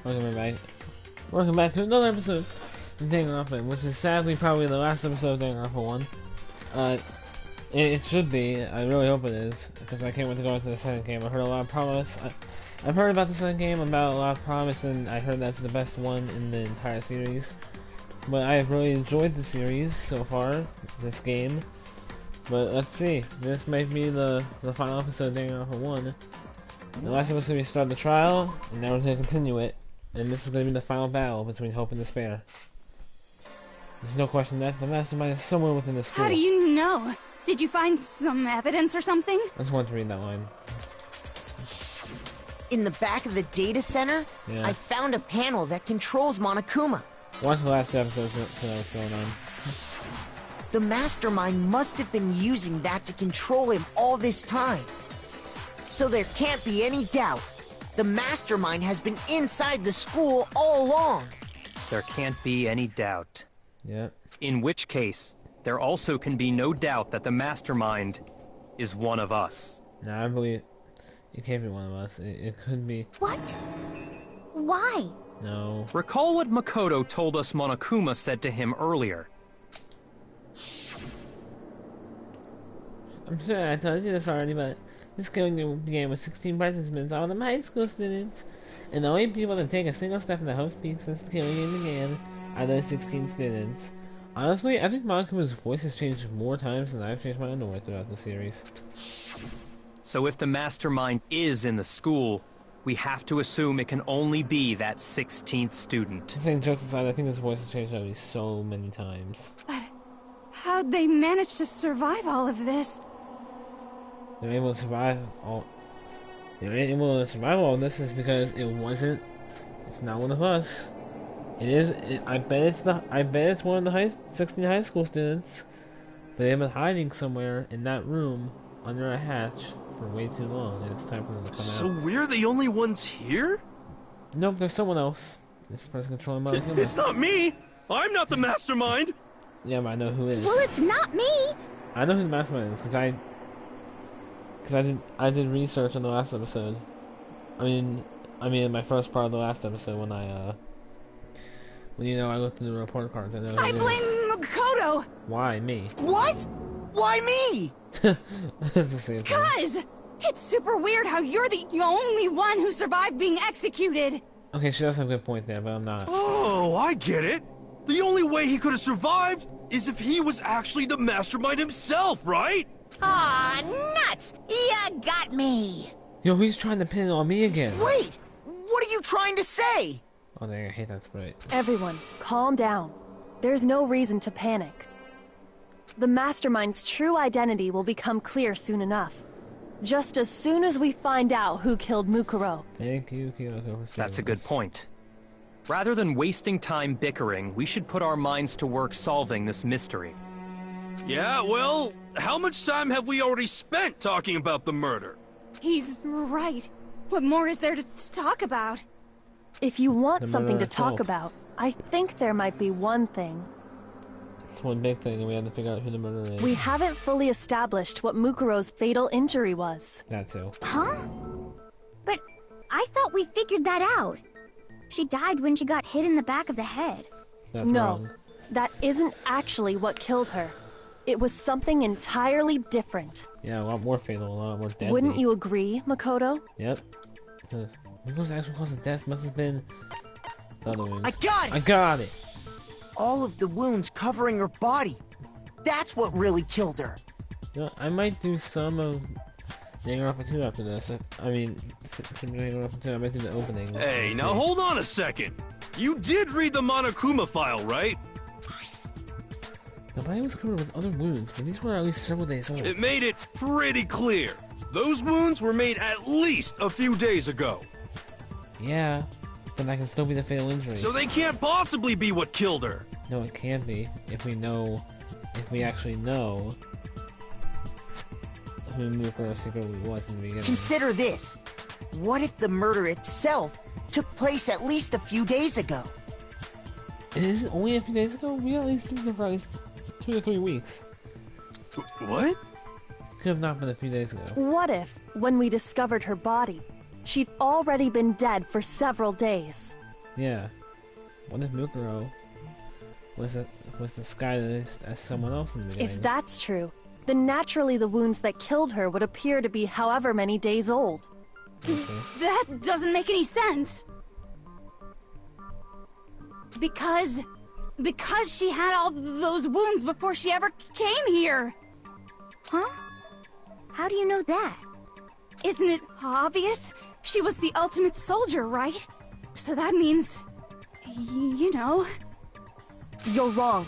Welcome back. Welcome back to another episode of Danganronpa, which is sadly probably the last episode of Danganronpa 1. It should be. I really hope it is, because I can't wait to go into the second game. I heard a lot of promise. I've heard about the second game, about a lot of promise, and I heard that's the best one in the entire series. But I have really enjoyed the series so far, this game. But let's see. This might be the final episode of Danganronpa 1. The last episode we started the trial, and now we're going to continue it. And this is going to be the final battle between hope and despair. There's no question that the mastermind is somewhere within the school. How do you know? Did you find some evidence or something? I just wanted to read that line. In the back of the data center, I found a panel that controls Monokuma. Watch the last episode to know what's going on. The mastermind must have been using that to control him all this time. So there can't be any doubt. The mastermind has been inside the school all along. There can't be any doubt. Yep. In which case, there also can be no doubt that the mastermind is one of us. Nah, I believe it can't be one of us. It could be. What? Why? No. Recall what Makoto told us Monokuma said to him earlier. I'm sure I told you this already, but this killing began with 16 participants, all of them high school students. And the only people to take a single step in the host peak since the killing game began are those 16 students. Honestly, I think Monokuma's voice has changed more times than I've changed my underwear throughout the series. So if the mastermind is in the school, we have to assume it can only be that 16th student. Saying jokes aside, I think his voice has changed already so many times. But how'd they manage to survive all of this? They're able to survive all. They're able to survive all of this is because it wasn't. It's not one of us. It is. I bet it's one of the 16 high school students. But they've been hiding somewhere in that room under a hatch for way too long, and it's time for them to come out. So we're the only ones here? Nope, there's someone else. This person controlling Monokuma. It's not me! I'm not the mastermind! Yeah, but I know who is. Well, it's not me! I know who the mastermind is, because I did research on the last episode. I mean my first part of the last episode when I looked through the report cards. I know who I blame Makoto! Why me? What? Why me? It's the same thing. 'Cause it's super weird how you're the only one who survived being executed. Okay, she does have a good point there, but I'm not. Oh, I get it! The only way he could have survived is if he was actually the mastermind himself, right? Aw, nuts! You got me! Yo, he's trying to pin it on me again. Wait! What are you trying to say? Oh, dang, I hate that sprite. Everyone, calm down. There's no reason to panic. The mastermind's true identity will become clear soon enough. Just as soon as we find out who killed Mukuro. Thank you, Kyoko, for saying That's a good this. point. Rather than wasting time bickering, we should put our minds to work solving this mystery. Yeah, well, how much time have we already spent talking about the murder? He's right. What more is there to talk about? If you want The something murder to talk itself. about, I think there might be one thing. It's one big thing, and we have to figure out who the murderer is. We haven't fully established what Mukuro's fatal injury was. That too. Huh? But I thought we figured that out. She died when she got hit in the back of the head. That's No, wrong. that isn't actually what killed her. It was something entirely different. Yeah, a lot more fatal, a lot more deadly. Wouldn't you agree, Makoto? Yep. Because Miko's actual cause of death must have been the other wounds. I got it! I got it! All of the wounds covering her body. That's what really killed her. You know, I might do some of Danganronpa 2 after this. I mean, Danganronpa 2, I might do the opening. Hey, now hold on a second. You did read the Monokuma file, right? The body was covered with other wounds, but these were at least several days old. It made it pretty clear. Those wounds were made at least a few days ago. Yeah, but that can still be the fatal injury. So they can't possibly be what killed her. No, it can't be, if we actually know who Mukuro secretly was in the beginning. Consider this. What if the murder itself took place at least a few days ago? It isn't only a few days ago? We at least been here for at least 2 to 3 weeks. What? Could have not been a few days ago. What if, when we discovered her body, she'd already been dead for several days? Yeah. What if Mukuro was disguised as someone else in the beginning? If that's true, then naturally the wounds that killed her would appear to be however many days old. Okay. That doesn't make any sense. Because she had all those wounds before she ever came here. Huh? How do you know that? Isn't it obvious? She was the ultimate soldier, right? So that means, you know... You're wrong.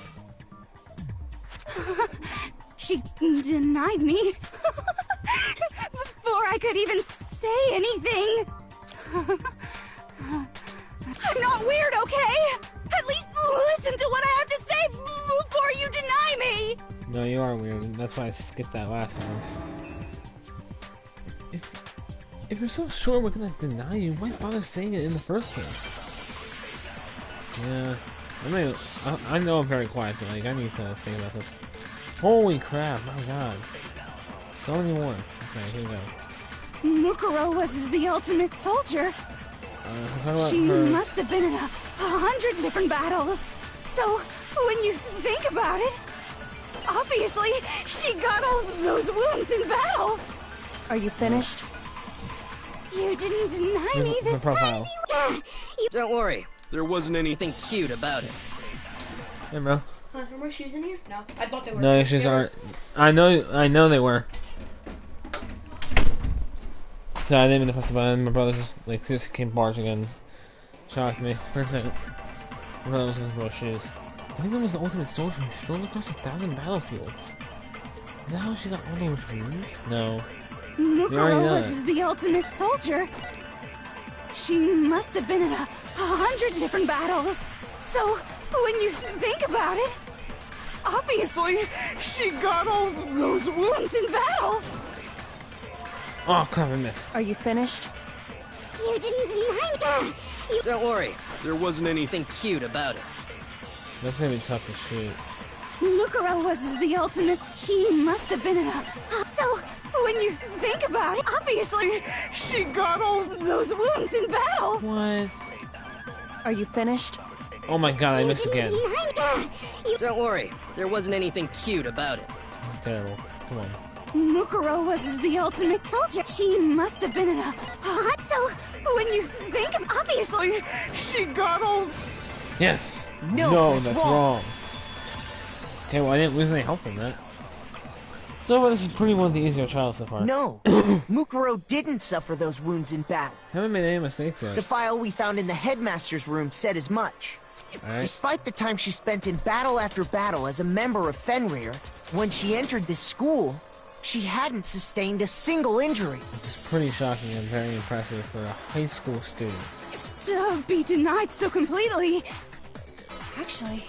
She denied me. Before I could even say anything. I'm not weird, okay? At least listen to what I have to say before you deny me! No, you are weird. That's why I skipped that last sentence. If you're so sure we're gonna deny you, why bother saying it in the first place? Yeah, I know I'm very quiet, but like I need to think about this. Holy crap! My God, so many more. Okay, here we go. Mukuro was the ultimate soldier. She must have been in 100 different battles. So when you think about it, obviously she got all those wounds in battle. Are you finished? You didn't deny me this time. Don't worry, there wasn't anything cute about it. Hey, bro. Are more shoes in here? No, I thought they were. No, your shoes aren't. I know they were. So I didn't mean to press the button. My brother just like seriously came barging in. Shocked me for a second. My brother was looking for those shoes. I think that was the ultimate soldier who strolled across 1,000 battlefields. Is that how she got all those wounds? No. Mukuro was the ultimate soldier. She must have been in 100 different battles. So when you think about it, obviously she got all those wounds in battle. Oh crap, I missed. Are you finished? You didn't deny me. Don't worry, there wasn't anything cute about it. That's gonna be tough to shoot. Mukuro was the ultimate. She must have been in So when you think about it, obviously she got all those wounds in battle. What? Are you finished? Oh my God, I missed again. Don't worry, there wasn't anything cute about it. This is terrible. Come on. Mukuro was the ultimate soldier. She must have been in So when you think of, obviously she got all. Yes. No, that's wrong. Okay, well I didn't lose any help from that. So this is pretty much the easier trial so far. No, Mukuro didn't suffer those wounds in battle. Haven't made any mistakes yet. The file we found in the headmaster's room said as much. Alright. Despite the time she spent in battle after battle as a member of Fenrir, when she entered this school, she hadn't sustained a single injury. It's pretty shocking and very impressive for a high school student. To be denied so completely. Actually,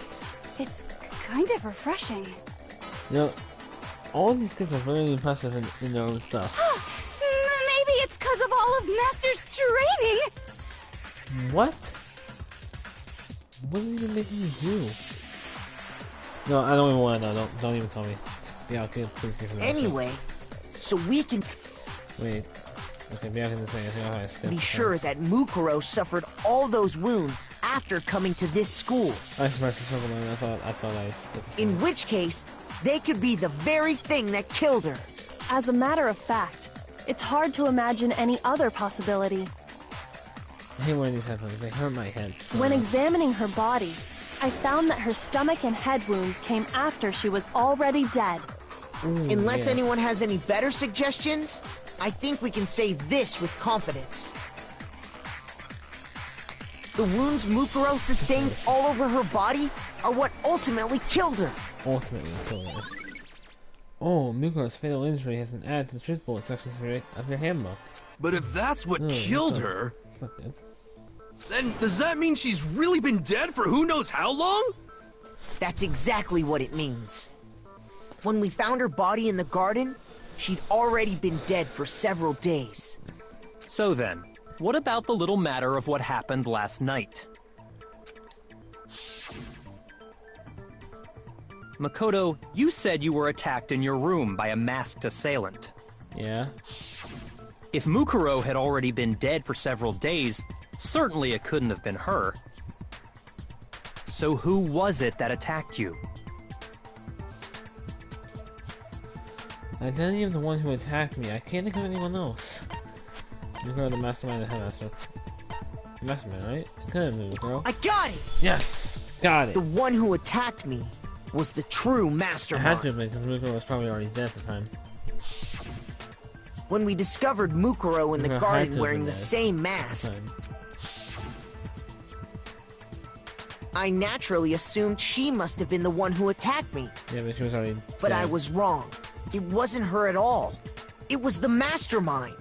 it's kind of refreshing. You know, all these kids are very impressive in their own stuff. Maybe it's because of all of Master's training. What? What is he even making you do? No, I don't even want to know. Don't even tell me. Yeah, okay, please give me. Anyway, so we can Wait. Okay, maybe I can say I think I skipped be sure that Mukuro suffered all those wounds after coming to this school. I suppressed the circle line. I thought I skipped the In which case, they could be the very thing that killed her. As a matter of fact, it's hard to imagine any other possibility. I hate wearing these headphones. They hurt my head. So When much. examining her body, I found that her stomach and head wounds came after she was already dead. Ooh, Unless yeah. anyone has any better suggestions, I think we can say this with confidence. The wounds Mukuro sustained all over her body are what ultimately killed her. Ultimately killed her. Oh, Mukuro's fatal injury has been added to the truth bullet sections of your handbook. But if that's what killed her, That's not good. then does that mean she's really been dead for who knows how long? That's exactly what it means. When we found her body in the garden, she'd already been dead for several days. So then, what about the little matter of what happened last night? Makoto, you said you were attacked in your room by a masked assailant. Yeah. If Mukuro had already been dead for several days, Certainly it couldn't have been her. So who was it that attacked you? The identity of the one who attacked me. I can't think of anyone else. Mukuro, the mastermind, the headmaster. The mastermind, right? It could have been Mukuro. I got it! Yes! Got it! The one who attacked me was the true It mastermind. had to have been, because Mukuro was probably already dead at the time. When we discovered Mukuro in the Mukuro had to garden have wearing been the dead same mask, Time. I naturally assumed she must have been the one who attacked me. Yeah, but she was already But dead. I was wrong. It wasn't her at all. It was the mastermind.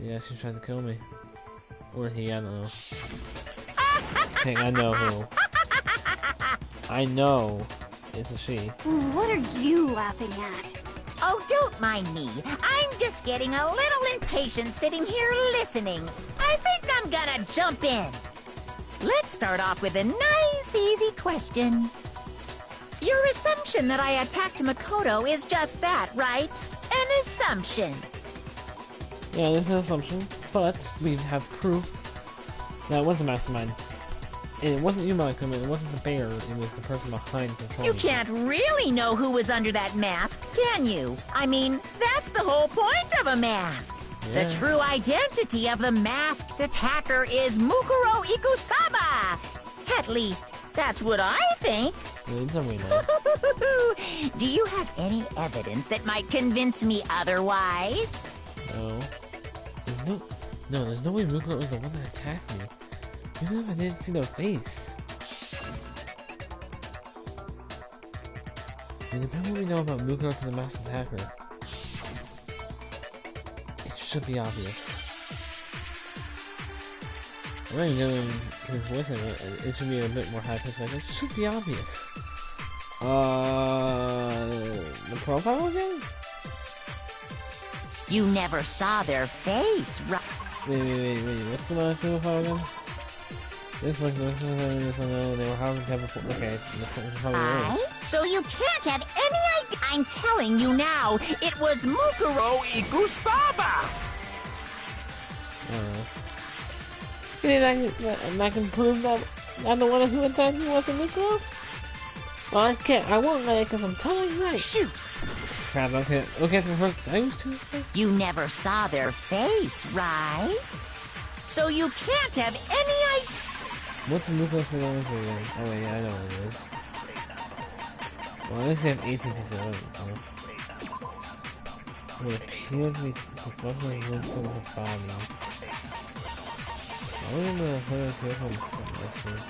Yeah, she tried to kill me. Or he, I don't know. Hey, I know who. I know it's a she. What are you laughing at? Oh, don't mind me. I'm just getting a little impatient sitting here listening. I think I'm gonna jump in. Let's start off with a nice, easy question. Your assumption that I attacked Makoto is just that, right? An assumption. Yeah, it's an assumption, but we have proof that it was the mastermind. And it wasn't you, Malcolm, it wasn't the bear, it was the person behind controlling You can't really know who was under that mask, can you? I mean, that's the whole point of a mask. Yeah. The true identity of the masked attacker is Mukuro Ikusaba. At least, that's what I think. It's a winner. Do you have any evidence that might convince me otherwise? No. There's no way Mukuro was the one that attacked me. Even if I didn't see their face. Because how would we know about Mukuro to the masked attacker? It should be obvious. I'm not even doing his voice in it. It should be a bit more high-pitched. Like, it should be obvious. The profile again? You never saw their face, right? Wait. What's the profile again? This was they were having to have a okay. This is probably worse. So you can't have any idea. I'm telling you now, it was Mukuro Ikusaba. And I can prove that I'm the one who attacked me wasn't Mukuro? Well, I can't. I won't let it because I'm totally right. Shoot! Crap, okay. Okay, for first, I was too. You never saw their face, right? So you can't have any idea. What's Mukuro's technology again? Oh wait, yeah, I know what it is. Well, at least they have 18 pieces of evidence, It appeared to be proportionally linked to her body. I remember the photo appeared from this one.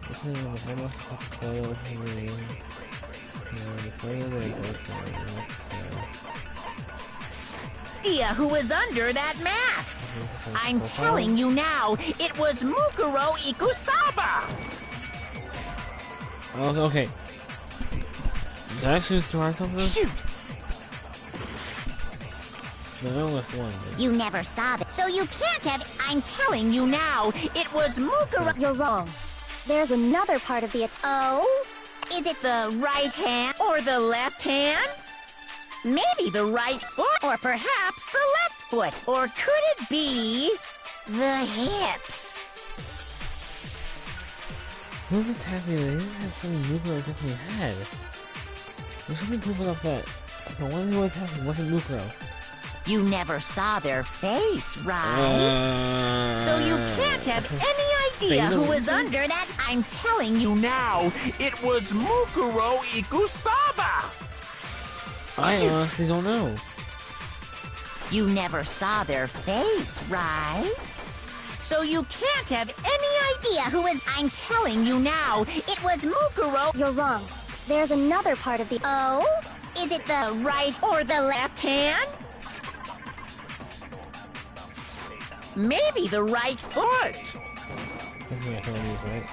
This is the photo must have the photo of me. The photo that goes Idea who was under that mask. I'm telling you now, it was Mukuro Ikusaba. Oh, okay. Did I choose to hard something? Shoot! No, I left one. You never saw that. So you can't have. I'm telling you now, it was Mukuro. You're wrong. There's another part of the attack. Oh? Is it the right hand or the left hand? Maybe the right foot, or perhaps the left foot. Or could it be the hips? Who attacked me? They didn't have something Mukuro definitely had. There's something proving up that the one who attacked me wasn't Mukuro. You never saw their face, right? So you can't have any idea who was under that. I'm telling you now, it was Mukuro Ikusaba. I honestly don't know. You never saw their face, right? So you can't have any idea who was. I'm telling you now, it was Mukuro. You're wrong. There's another part of the. Oh? Is it the right or the left hand? Maybe the right foot. That's what I can use, right?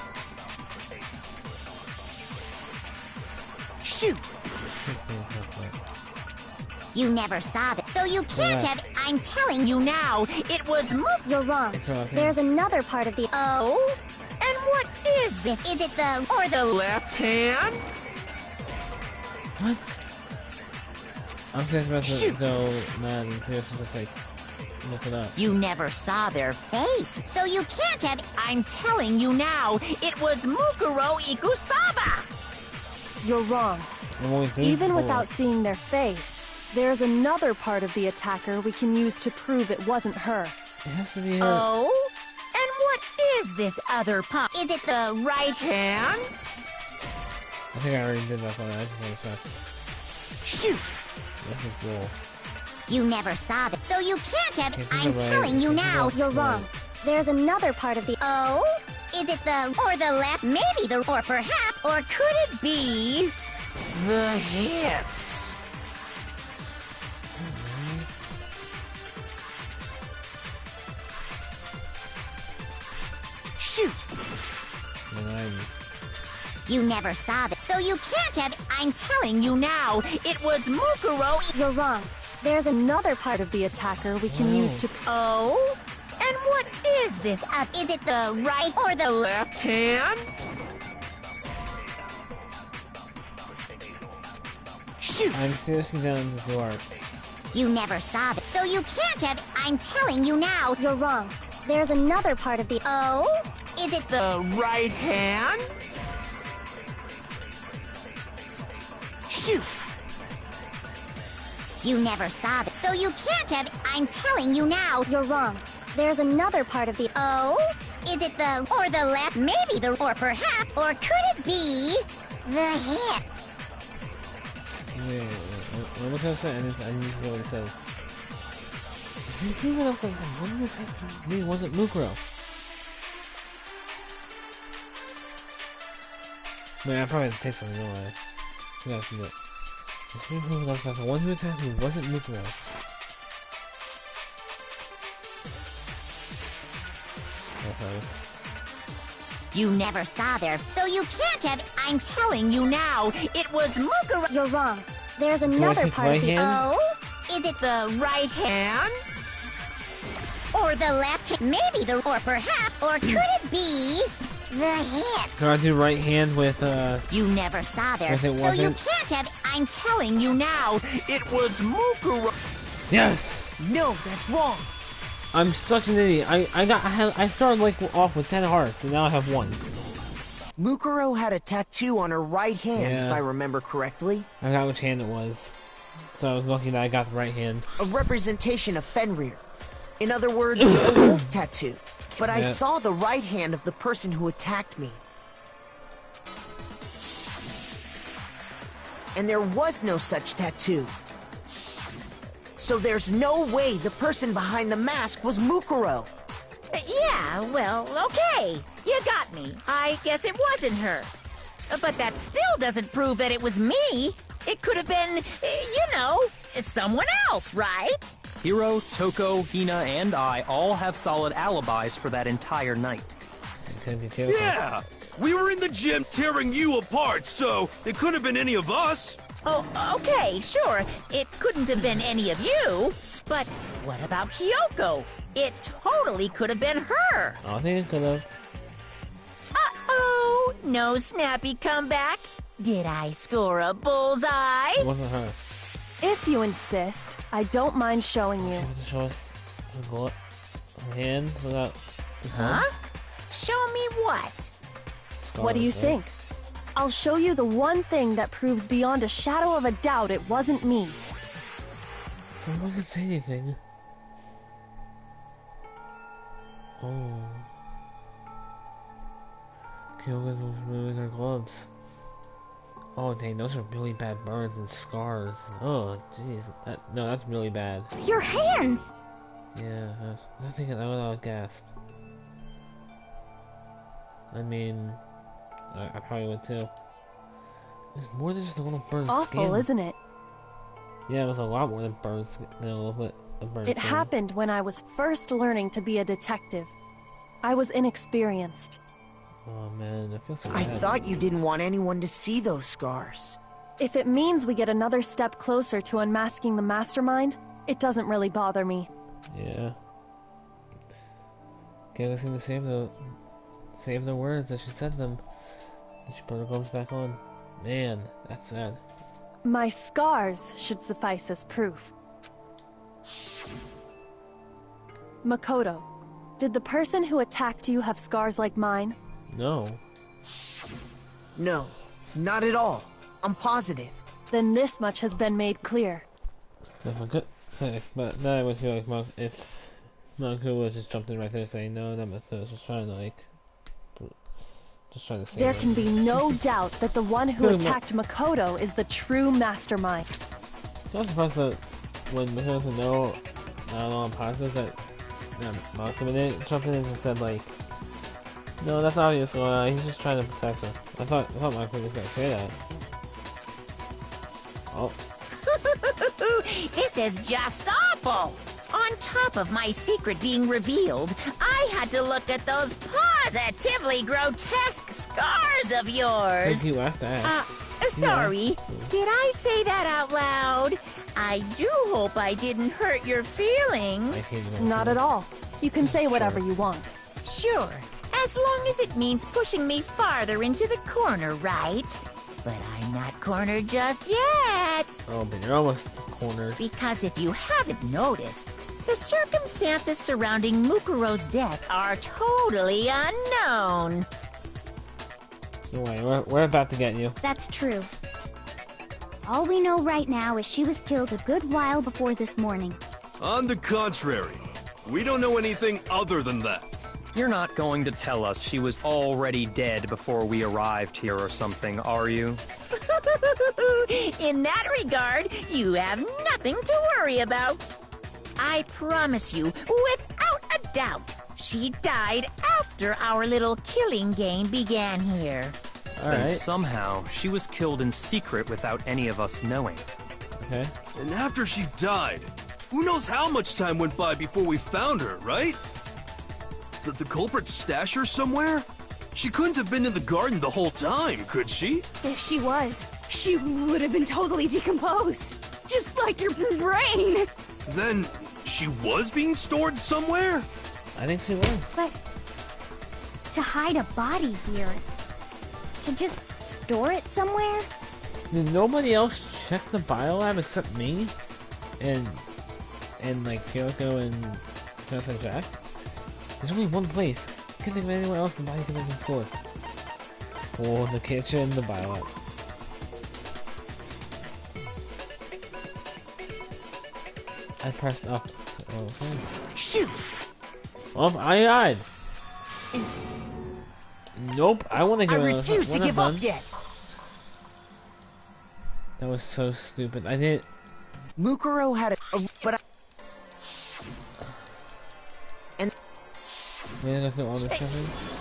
Shoot! You never saw that. So you can't have. I'm telling you now, it was You're wrong. There's another part of the. Oh? And what is this? Is it the or the left hand? What? I'm just about to go mad and seriously just like Look it up. You never saw their face, so you can't have... I'm telling you now, it was Mukuro Ikusaba! You're wrong. Even without seeing their face, there's another part of the attacker we can use to prove it wasn't her. It has to be her. Oh? And what is this other part? Is it the right hand? I think I already did that one. I just want to check. Shoot! This is cool. You never saw that, so you can't have... Okay, I'm right. telling you now. You're wrong. There's another part of the... Oh? Is it the... or the left? Maybe the... or perhaps... or could it be... The hips. Shoot! You never saw that, so you can't have... I'm telling you now, it was Mukuro... You're wrong. There's another part of the attacker we can use to... Oh? And what is this? Is it the right or the left hand? Shoot! I'm seriously down to the arts. You never saw that, so you can't have... I'm telling you now. You're wrong. There's another part of the... Oh? Is it the right hand? Shoot! You never saw that, so you can't have... I'm telling you now. You're wrong. There's another part of the... Oh? Is it the... or the left? Maybe the... or perhaps... or could it be... the hip? Wait. What was I saying? I need to know what it says. You think it up like one was me wasn't Mukuro. Wait, I probably have to take something, don't I? I gotta do it. The one who attacked me wasn't Mukuro. Oh, sorry. You never saw there, so you can't have... I'm telling you now, it was Mukuro... You're wrong. There's another part of the... Oh? Is it the right hand? Or the left hand? Maybe the... or perhaps... or could it be... the hip? Can I do right hand with, You never saw there, If it so you wasn't- can't have... I'm telling you now, it was Mukuro... Yes! No, that's wrong. I'm such an idiot. I started like off with 10 hearts, and now I have 1. Mukuro had a tattoo on her right hand, Yeah. if I remember correctly. I forgot which hand it was. So I was lucky that I got the right hand. A representation of Fenrir. In other words, a wolf tattoo. But I Yeah. saw the right hand of the person who attacked me. And there was no such tattoo. So there's no way the person behind the mask was Mukuro. Yeah, well, okay. You got me. I guess it wasn't her. But that still doesn't prove that it was me. It could have been, you know, someone else, right? Hiro, Toko, Hina, and I all have solid alibis for that entire night. Okay, be careful. Yeah! We were in the gym tearing you apart, so it could have been any of us. Oh, okay, sure. It couldn't have been any of you. But what about Kyoko? It totally could have been her. I think it could have. Uh-oh, no snappy comeback. Did I score a bullseye? It wasn't her. If you insist, I don't mind showing you. She wants to show us her bullet. Her hands without... Huh? Show me what? What do you Scars, right? think? I'll show you the one thing that proves beyond a shadow of a doubt it wasn't me. I'm not gonna say anything. Oh. Kyoga's was removing her gloves. Oh dang, those are really bad burns and scars. Oh jeez, that's really bad. Your hands! Yeah, I think I would gasp. I mean, I probably would too. It's more than just a little burn Awful, skin. isn't it? Yeah, it was a lot more than burn skin, than a little bit of burn It skin. happened when I was first learning to be a detective. I was inexperienced. Oh man, I feel so I bad. thought you didn't want anyone to see those scars. If it means we get another step closer to unmasking the mastermind, it doesn't really bother me. Yeah. Okay, let's to save the words as she said them. And she put her gloves back on. Man, that's sad. My scars should suffice as proof. Makoto, did the person who attacked you have scars like mine? No. No, not at all. I'm positive. Then this much has been made clear. But then I would feel like if Makoto was just jumped in right there saying no, that Makoto was just trying to like, just trying to say. There can be no doubt that the one who attacked Makoto is the true mastermind. I'm surprised that when Makoto said no, I don't know, I'm positive that Makoto didn't jump in and just said like, no, that's obvious. He's just trying to protect her. I thought Makoto was gonna say that. Oh. This is just awful! On top of my secret being revealed, I had to look at those positively grotesque scars of yours. Thank you, last ask. Sorry. Did I say that out loud? I do hope I didn't hurt your feelings. Not at all. You can say whatever you want. Sure, as long as it means pushing me farther into the corner, right? But I'm not cornered just yet. Oh, but you're almost cornered. Because if you haven't noticed, the circumstances surrounding Mukuro's death are totally unknown. No way, we're about to get you. That's true. All we know right now is she was killed a good while before this morning. On the contrary, we don't know anything other than that. You're not going to tell us she was already dead before we arrived here or something, are you? In that regard, you have nothing to worry about. I promise you, without a doubt, she died after our little killing game began here. Then somehow, she was killed in secret without any of us knowing. Okay. And after she died, who knows how much time went by before we found her, right? Did the culprit stash her somewhere? She couldn't have been in the garden the whole time, could she? If she was, she would have been totally decomposed. Just like your brain. Then, she was being stored somewhere? I think she was. But to hide a body here, to just store it somewhere? Did nobody else check the biolab except me? And like Kyoko and Jess and Jack? There's only one place. I can't think of anywhere else the body could have been stored. Oh, the kitchen, the biolab. I pressed up. Okay. Shoot! Oh, I died. Nope, I want to give I refuse to give up yet. That was so stupid. I didn't. Mukuro had but and we didn't go through all this stuff.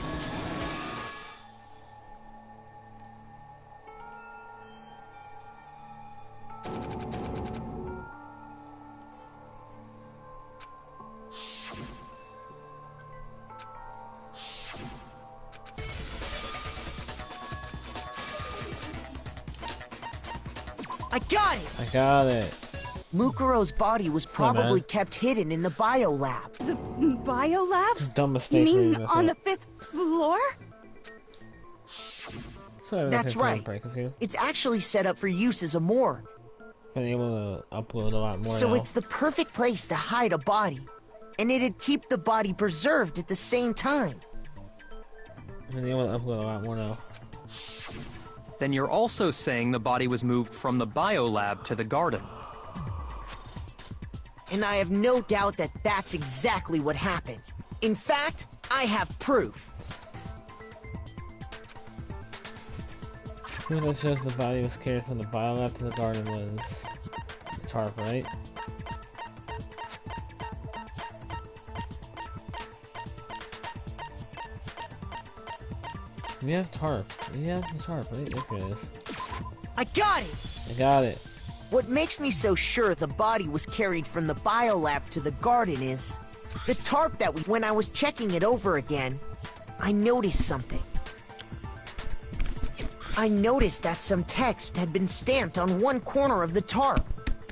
I got it! I got it. Mukuro's body was probably kept hidden in the biolab. The biolab? It's a dumb mistake. You mean on the 5th floor? So that's right. It's actually set up for use as a morgue. Been able to upload a lot more. So now. it's the perfect place to hide a body, and it'd keep the body preserved at the same time. Been able to upload a lot more now. Then you're also saying the body was moved from the biolab to the garden. And I have no doubt that that's exactly what happened. In fact, I have proof. Proof that shows the body was carried from the biolab to the garden was the tarp, right? We have tarp. We have the tarp, right? There it is. I got it! I got it. What makes me so sure the body was carried from the biolab to the garden is the tarp that when I was checking it over again, I noticed something. I noticed that some text had been stamped on one corner of the tarp.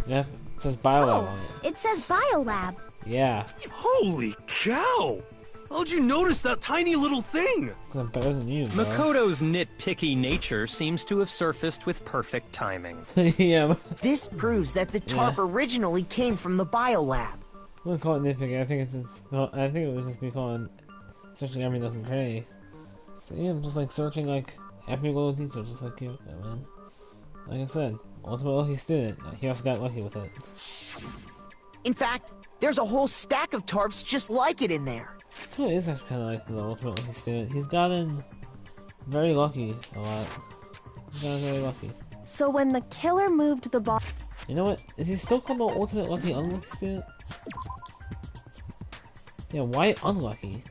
Yeah, it says biolab on it. It says biolab. Yeah. Holy cow! How'd you notice that tiny little thing? I'm better than you, bro. Makoto's nitpicky nature seems to have surfaced with perfect timing. Yeah. This proves that the tarp originally came from the biolab. wouldn't call it nitpicking. I think it's just. I think it would just be calling searching every nook and cranny. So yeah, I'm just like searching like every little detail, just like you, man. Like I said, ultimate lucky student. He also got lucky with it. In fact, there's a whole stack of tarps just like it in there. So it is actually kind of like the ultimate lucky student. He's gotten very lucky a lot. He's gotten very lucky. So when the killer moved the body... You know what? Is he still called the ultimate lucky unlucky student? Yeah, why unlucky?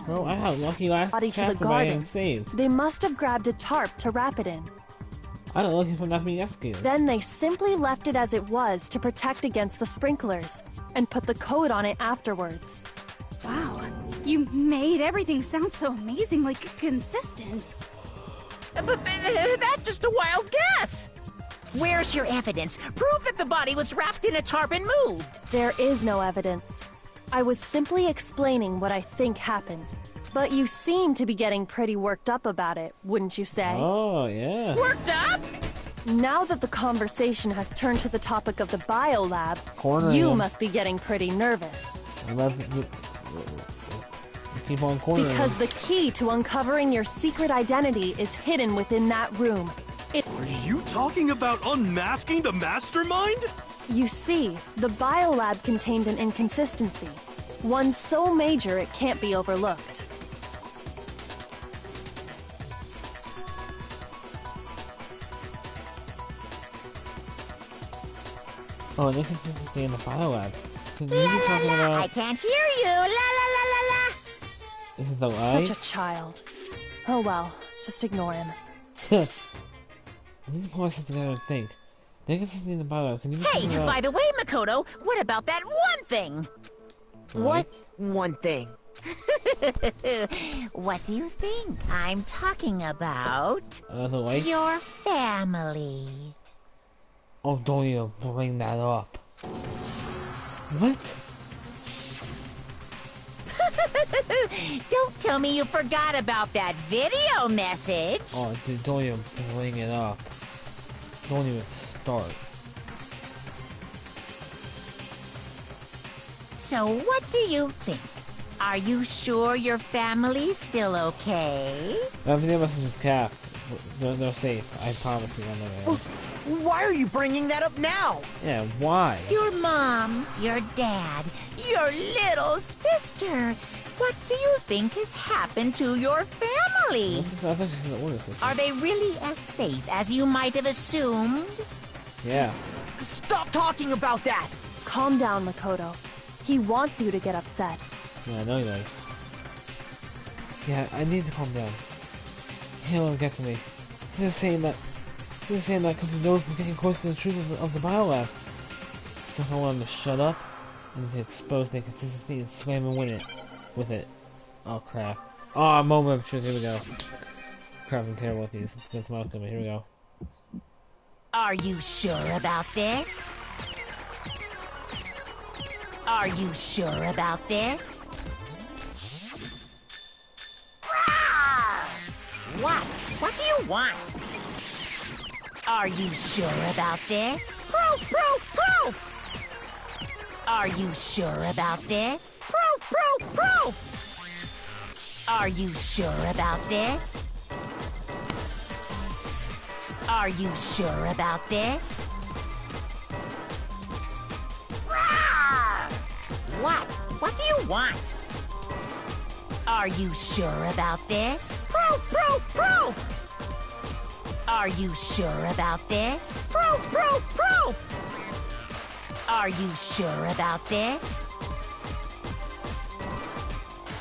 Bro, I got lucky last chapter by getting saved. They must have grabbed a tarp to wrap it in. I got lucky for not being executed. Then they simply left it as it was to protect against the sprinklers, and put the code on it afterwards. Wow, you made everything sound so amazingly consistent. But that's just a wild guess! Where's your evidence? Prove that the body was wrapped in a tarp and moved! There is no evidence. I was simply explaining what I think happened. But you seem to be getting pretty worked up about it, wouldn't you say? Oh, yeah. Worked up? Now that the conversation has turned to the topic of the biolab, you must be getting pretty nervous. Keep on cornering. Because the key to uncovering your secret identity is hidden within that room. Are you talking about unmasking the mastermind? You see, the biolab contained an inconsistency. One so major it can't be overlooked. Oh, an inconsistency in the biolab. La la la, I can't hear you. La la la la la. This is the light? Such a child. Oh well, just ignore him. I need to pull myself together and think. The inconsistency in the biolab. Can you Hey, by the way, Makoto, what about that one thing? What one thing? What do you think I'm talking about? The light? Your family. Oh, don't even bring that up. What? Don't tell me you forgot about that video message. Oh, dude, don't even bring it up. Don't even start. So what do you think? Are you sure your family's still okay? That video message is capped. They're safe. I promise you. Why are you bringing that up now? Yeah, why? Your mom, your dad, your little sister. What do you think has happened to your family? I thought she's in the order system. Are they really as safe as you might have assumed? Yeah. Stop talking about that! Calm down, Makoto. He wants you to get upset. Yeah, I know he does. Yeah, I need to calm down. He don't get to me. He's just saying that because he knows we're getting close to the truth of the biolab. So if I want him to shut up and to expose the inconsistency and slam and win it with it. Oh crap. Oh, moment of truth, here we go. Crap, I'm terrible with these. It's going to my outcome, here we go. Are you sure about this? Are you sure about this? What? What do you want? Are you sure about this? Proof! Proof! Proof! Are you sure about this? Proof! Proof! Proof! Are you sure about this? Are you sure about this? What? What do you want? Are you sure about this? Proof! Proof! Proof! Are you sure about this? Proof! Proof! Proof! Are you sure about this?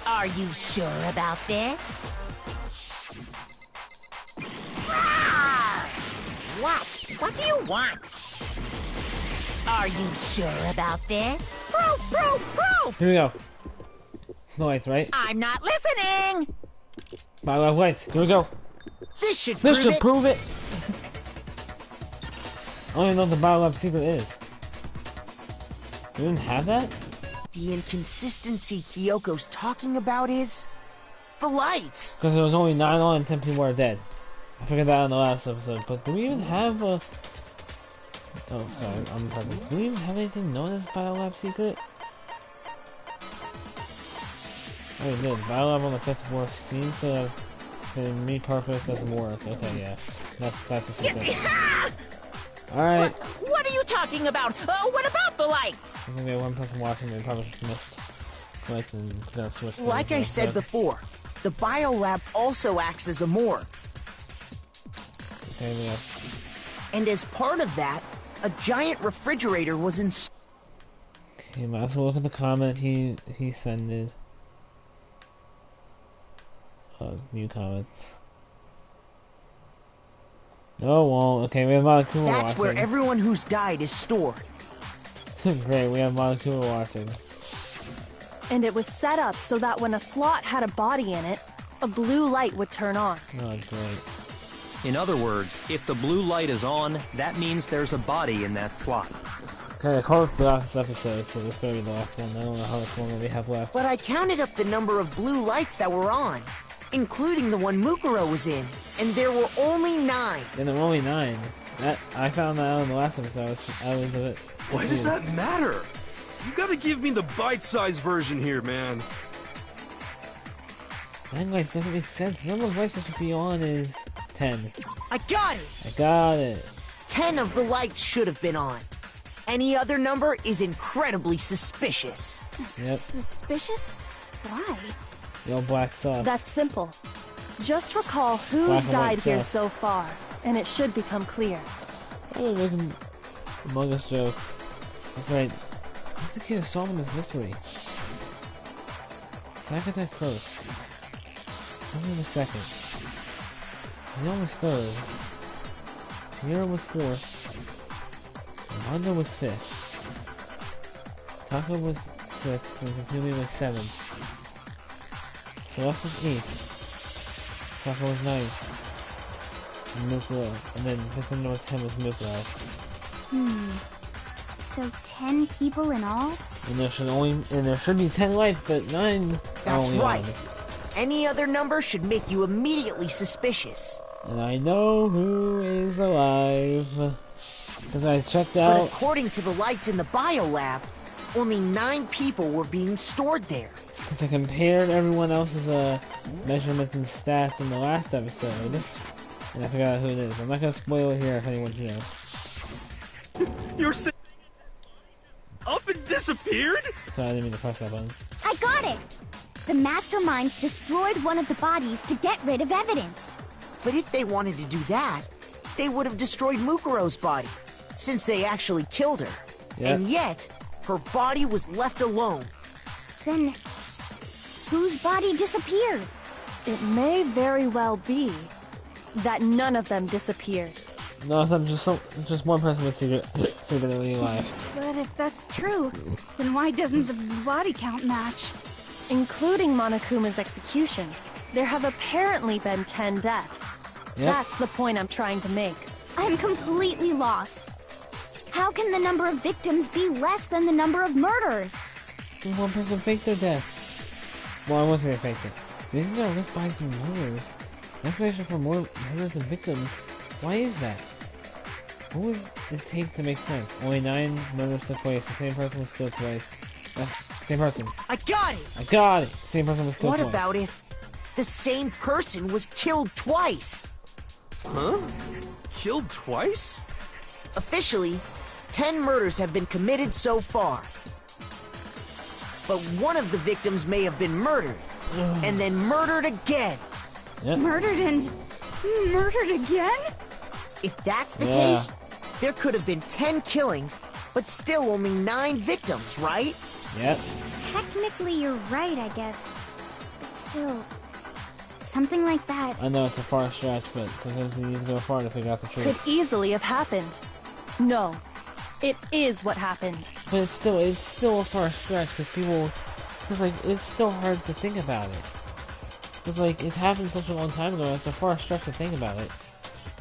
Are you sure about this? What? What do you want? Are you sure about this? Proof! Proof! Proof! Here we go. No lights, right? I'm not listening! Biolab lights, here we go. This should prove it! I don't even know what the biolab secret is. You didn't have that? The inconsistency Kyoko's talking about is... the lights! Because there was only 9 on and 10 people are dead. I figured that out in the last episode, but do we even have a... Oh, sorry, I'm present. Do we even have anything known as biolab secret? Oh, good. Battle Lab on the 5th floor seems to have been repurposed as work. Okay, yeah. That's a secret. Alright. What are you talking about? What about the lights? I think we have one person watching, we probably just missed. Like I said before, the biolab also acts as a morgue. Okay, yeah. And as part of that, a giant refrigerator was installed. You might as well look at the comment he sent. New comments. Oh well, okay, we have Monokuma watching. That's where everyone who's died is stored. Great, we have Monokuma watching. And it was set up so that when a slot had a body in it, a blue light would turn on. Oh, great. In other words, if the blue light is on, that means there's a body in that slot. Okay, I call this the last episode, so this better be the last one. I don't know how much longer we have left. But I counted up the number of blue lights that were on, including the one Mukuro was in, and there were only 9. And there were only 9. I found that out in the last episode. I was a bit... Why does that matter? You gotta give me the bite-sized version here, man. 9 lights doesn't make sense. The number of lights that should be on is 10. I got it! I got it. 10 of the lights should have been on. Any other number is incredibly suspicious. Yep. Suspicious? Why? The old black sauce. That's simple. Just recall who's died here so far, and it should become clear. I'm making Among Us jokes. That's right. What's the key to solving this mystery? So I got that close. Only in a second. Leon was 3rd. Sierra was 4th. Armando was 5th. Taco was 6th, and Kafumi was 7th. Celeste was 8th. Taco was 9th. And Mukuro. And then victim number 10 was Mukuro. So 10 people in all? And there should be 10 lights, but 9 are That's only right. on. Any other number should make you immediately suspicious. And I know who is alive. Because I checked out... But according to the lights in the biolab, only 9 people were being stored there. Because I compared everyone else's measurements and stats in the last episode. And I forgot out who it is. I'm not going to spoil it here if anyone's new. You're saying up and disappeared? So I didn't mean to press that button. I got it! The mastermind destroyed one of the bodies to get rid of evidence. But if they wanted to do that, they would have destroyed Mukuro's body, since they actually killed her. Yep. And yet, her body was left alone. Then, whose body disappeared? It may very well be that none of them disappeared. No, I'm just one person was secretly alive. But if that's true, then why doesn't the body count match? Including Monokuma's executions, there have apparently been 10 deaths. Yep. That's the point I'm trying to make. I'm completely lost. How can the number of victims be less than the number of murders? Because one person faked their death. Well, I won't say they faked it. Isn't there a list by some murders? An explanation for more murders than victims? Why is that? What would it take to make sense? Only 9 murders took place. The same person was killed twice. Same person. I got it! I got it! Same person was killed twice. What about if the same person was killed twice? Huh? Killed twice? Officially, 10 murders have been committed so far. But one of the victims may have been murdered, and then murdered again. Yep. Murdered and murdered again? If that's the case, there could have been 10 killings, but still only 9 victims, right? Yep. Technically, you're right, I guess. But still, something like that. I know it's a far stretch, but sometimes you need to go far to figure out the truth. Could easily have happened. No, it is what happened. But it's still a far stretch because it's still hard to think about it. It's like, it's happened such a long time ago, it's a far stretch to think about it.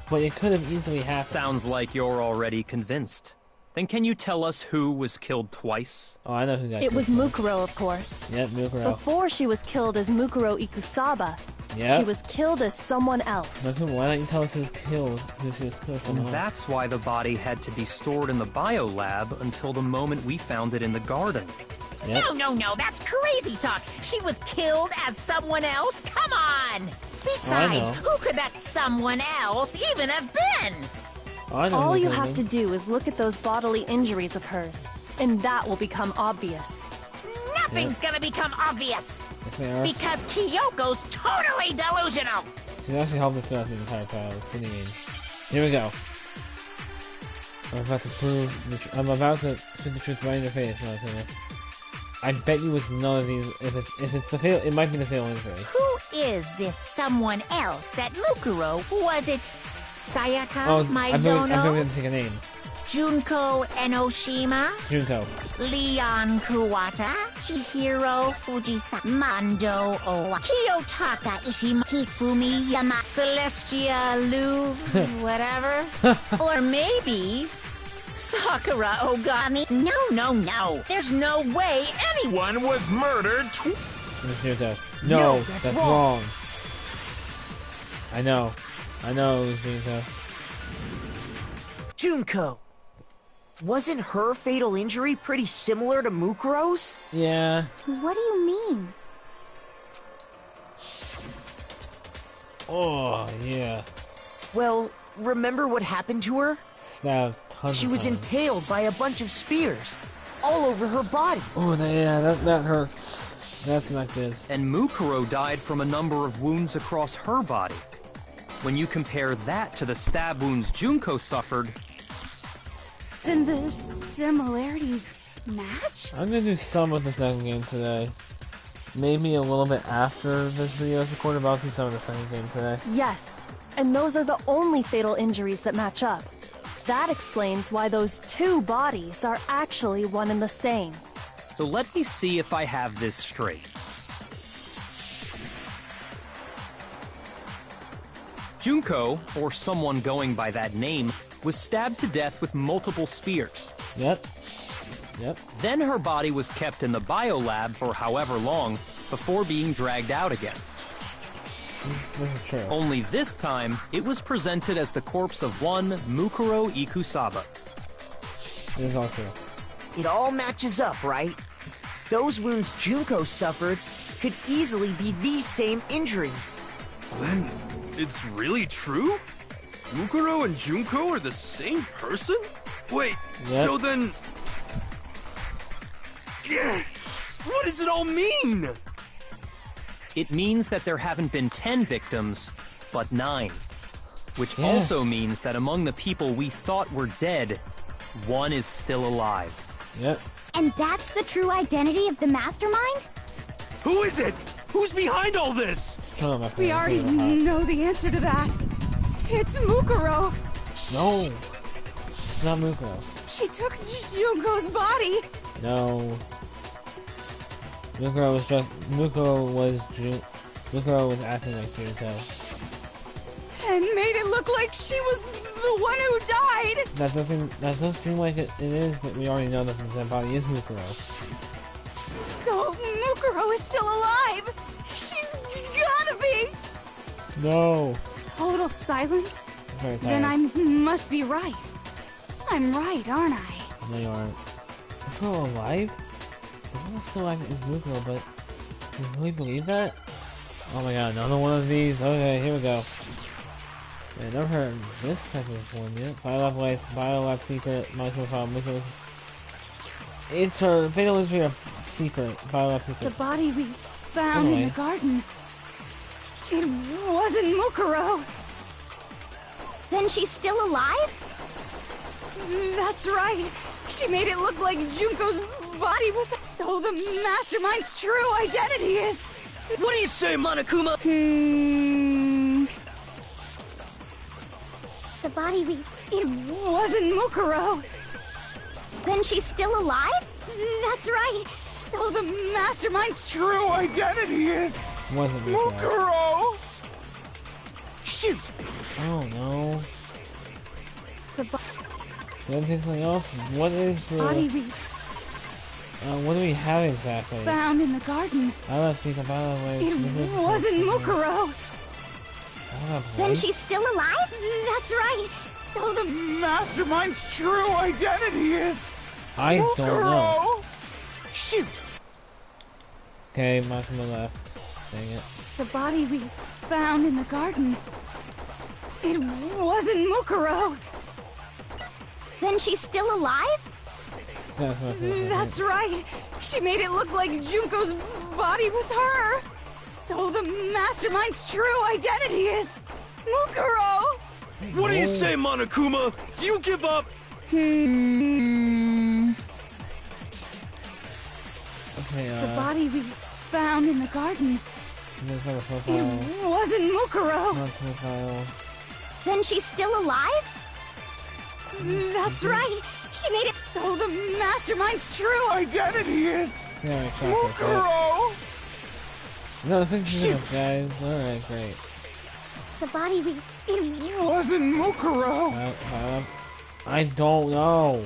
But it could have easily happened. Sounds like you're already convinced. Then can you tell us who was killed twice? Oh, I know who got It killed was twice. Mukuro, of course. Yep, Mukuro. Before she was killed as Mukuro Ikusaba, Yep. she was killed as someone else. Why don't you tell us who she was killed And someone else? that's why the body had to be stored in the biolab until the moment we found it in the garden. Yep. No, that's crazy talk. She was killed as someone else? Come on! Besides, who could that someone else even have been? All you have to do is look at those bodily injuries of hers, and that will become obvious. Nothing's gonna become obvious! Yes, they are. Because Kyoko's totally delusional! She's actually helped us throughout the entire trial. What do you mean? Here we go. I'm about to prove I'm about to shoot the truth right in your face, Monokuma. I bet you it's none of these. If it's the fail, it might be the fatal injury. Who is this someone else that Mukuro? Was it Sayaka Maizono? I'm going to take a name. Junko Enoshima? Junko. Leon Kuwata? Chihiro Fujisaka? Mando Owa? Kiyotaka Ishima? Hifumi Yama? Celestia Lu? Whatever? Or maybe Sakura Ogami? No. There's no way anyone was murdered. No, that's wrong. I know, Junko. Junko. Wasn't her fatal injury pretty similar to Mukuro's? Yeah. What do you mean? Oh, yeah. Well, remember what happened to her? Stabbed tons She of was times. impaled by a bunch of spears, all over her body. Oh, yeah, that hurts. That's not good. And Mukuro died from a number of wounds across her body. When you compare that to the stab wounds Junko suffered... Then the similarities match? I'm gonna do some of the second game today. Maybe a little bit after this video is recorded, but I'll do some of the second game today. Yes, and those are the only fatal injuries that match up. That explains why those two bodies are actually one and the same. So let me see if I have this straight. Junko, or someone going by that name, was stabbed to death with multiple spears. Yep. Then her body was kept in the biolab for however long before being dragged out again. This is true. Only this time, it was presented as the corpse of one Mukuro Ikusaba. It is all true. It all matches up, right? Those wounds Junko suffered could easily be these same injuries. Then, it's really true? Mukuro and Junko are the same person? Wait, so then... Yeah, what does it all mean? It means that there haven't been 10 victims, but 9. Which also means that among the people we thought were dead, one is still alive. Yep. And that's the true identity of the mastermind? Who is it? Who's behind all this? We already know the answer to that. It's Mukuro. No. It's not Mukuro. She took Junko's body. No. Mukuro was acting like Junko. And made it look like she was the one who died. That does seem like it is, but we already know that the dead body is Mukuro. So Mukuro is still alive. She's gotta be. No. Total silence? Very tired. Then I must be right. I'm right, aren't I? No, you aren't. Mukuro alive? The one that's still alive is Mukuro, but do you really believe that? Oh my god, another one of these. Okay, here we go. I've never heard of this type of one yet. Biolab lights, Biolab secret, microphone, Mukuro. It's her fatal injury of secret, Biolab secret. The body we found in the garden. It wasn't Mukuro. Then she's still alive? That's right. She made it look like Junko's body was... So the mastermind's true identity is... What do you say, Monokuma? The body we... It wasn't Mukuro. Then she's still alive? That's right. So the mastermind's true identity is... Wasn't Mukuro. Mukuro! Shoot! Oh no. The You want to take something else? What is the... body we what do we have exactly? found in the garden. Biolab secret, Biolab lights, It wasn't Mukuro. Then she's still alive? That's right. So the mastermind's true identity is... I don't know. Shoot! Okay, Makima left. Dang it. The body we found in the garden. It wasn't Mukuro. Then she's still alive? That's right. She made it look like Junko's body was her. So the mastermind's true identity is Mukuro. What do you say, Monokuma? Do you give up? Okay, the body we found in the garden. It wasn't Mukuro. Not profile. Then she's still alive? That's right. She made it so the mastermind's true identity is Mukuro. No, thank you, guys. Alright, great. The body we... It wasn't Mukuro. I don't know.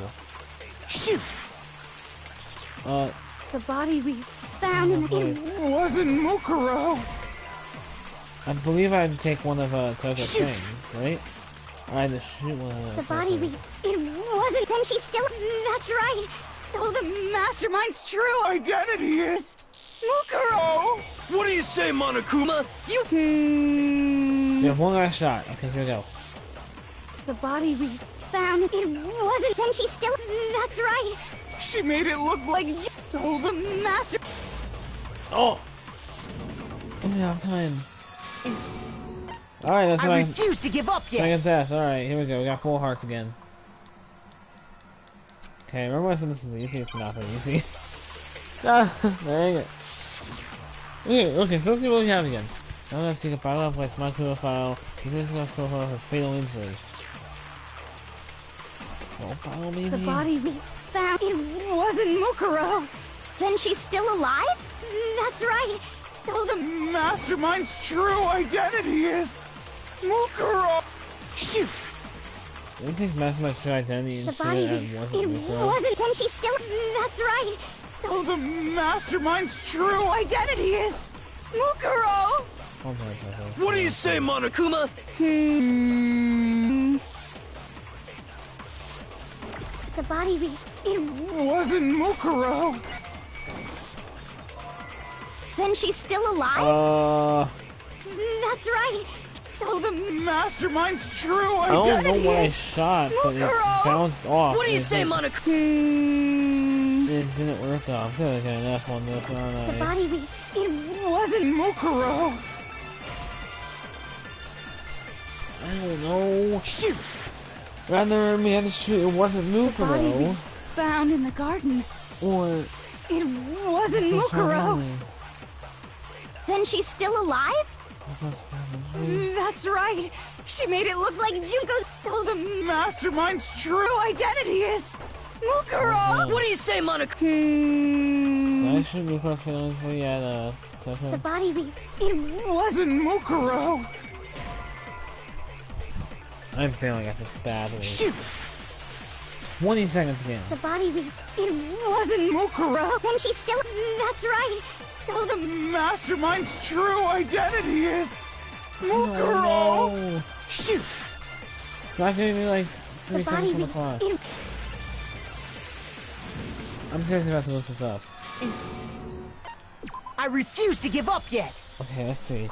Shoot. The body we found in the... It wasn't Mukuro. I believe I had to take one of Toko's things, right? I had to shoot one of the body we... It wasn't... Then she's still... That's right. So the mastermind's true identity is Mukuro. What do you say, Monokuma? Do you... You have one last shot. Okay, here we go. The body we found... It wasn't... Then she's still... That's right. She made it look like... So the master... Oh! We have time. Alright, that's I refuse to give up yet. Second death. Alright, here we go. We got full hearts again. Okay, remember I said this was easy? It's not that easy. Ah, dang it. Okay, so let's see what we have again. I'm gonna take a battle of like my profile. This is gonna score for fatal injury. Oh, battle maybe. The body we found. It wasn't Mukuro. Then she's still alive? That's right. So the mastermind's true identity is Mukuro. Shoot. It takes mastermind's true identity and shoot it and wasn't Mukuro. Wasn't. Then she's still. That's right. So the mastermind's true identity is Mukuro. What do you say, Monokuma? The body we... It wasn't Mukuro. Then she's still alive? That's right. So the mastermind's true identity I don't know what I shot, but it bounced off. What do you say, Monokuma? It didn't work out. I'm gonna get an F on this, aren't I? The body we... It wasn't Mukuro. I don't know. Shoot. Rather than me had to shoot, it wasn't Mukuro. The body we found in the garden. Or... It wasn't Mukuro. Then she's still alive? That's right. She made it look like Junko's. So the mastermind's true identity is Mukuro. What do you say, Monokuma? I should be close fatal injury at The body we... It wasn't Mukuro. I'm failing at this badly. Shoot. 20 seconds again. The body we... It wasn't Mukuro. Then she's still... That's right. So the mastermind's true identity is Mukuro. No. Shoot. It's not gonna be like 3 seconds on the clock. I'm seriously about to look this up. I refuse to give up yet. Okay, let's see.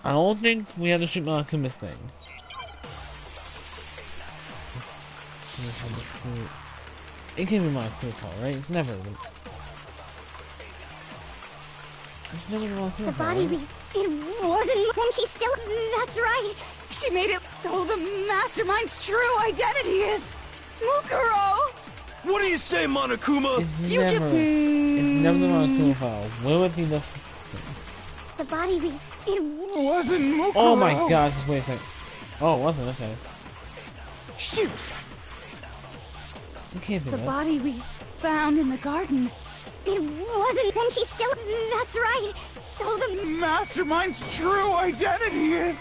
I don't think we have to shoot Monokuma's thing. It can be Monokuma, right? It's never... The body we... It wasn't... Then she's still... That's right. She made it so the mastermind's true identity is Mukuro. What do you say, Monokuma? It's never the Monokuma file. Will it be this? The body we... It wasn't Mukuro. Oh my god, just wait a second. Oh, it wasn't, okay. Shoot. It can't be the this. body we found in the garden. It wasn't. Then she's still... That's right. So the mastermind's true identity is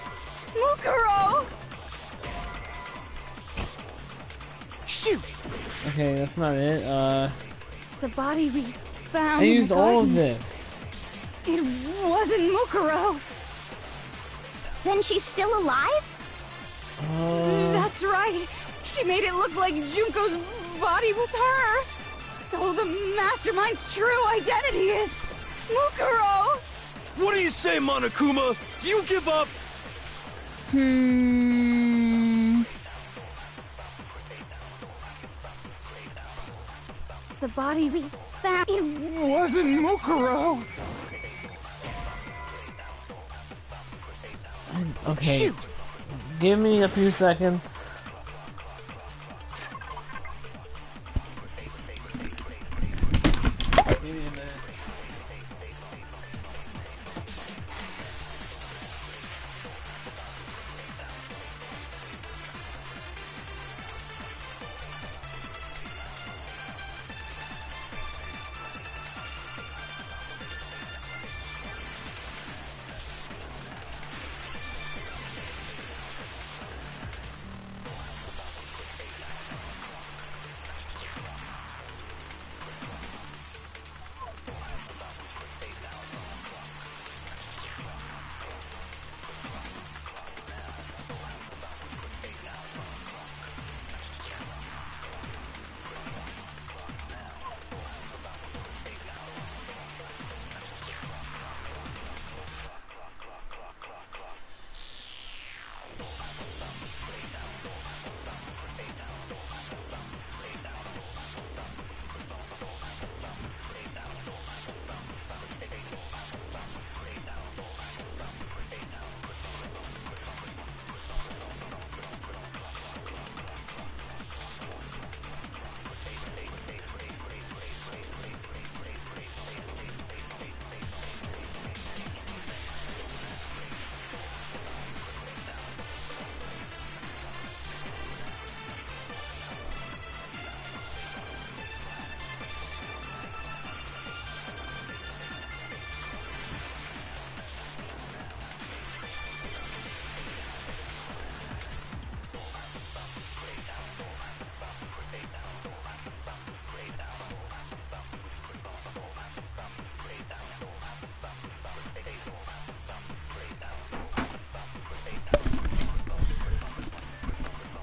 Mukuro. Shoot. Okay, that's not it. The body we found I in used the all garden. of this. It wasn't Mukuro. Then she's still alive? That's right. She made it look like Junko's body was her. So the Mastermind's true identity is Mukuro! What do you say, Monokuma? Do you give up? The body we found... It wasn't Mukuro! Okay. Shoot! Give me a few seconds. Give me a minute.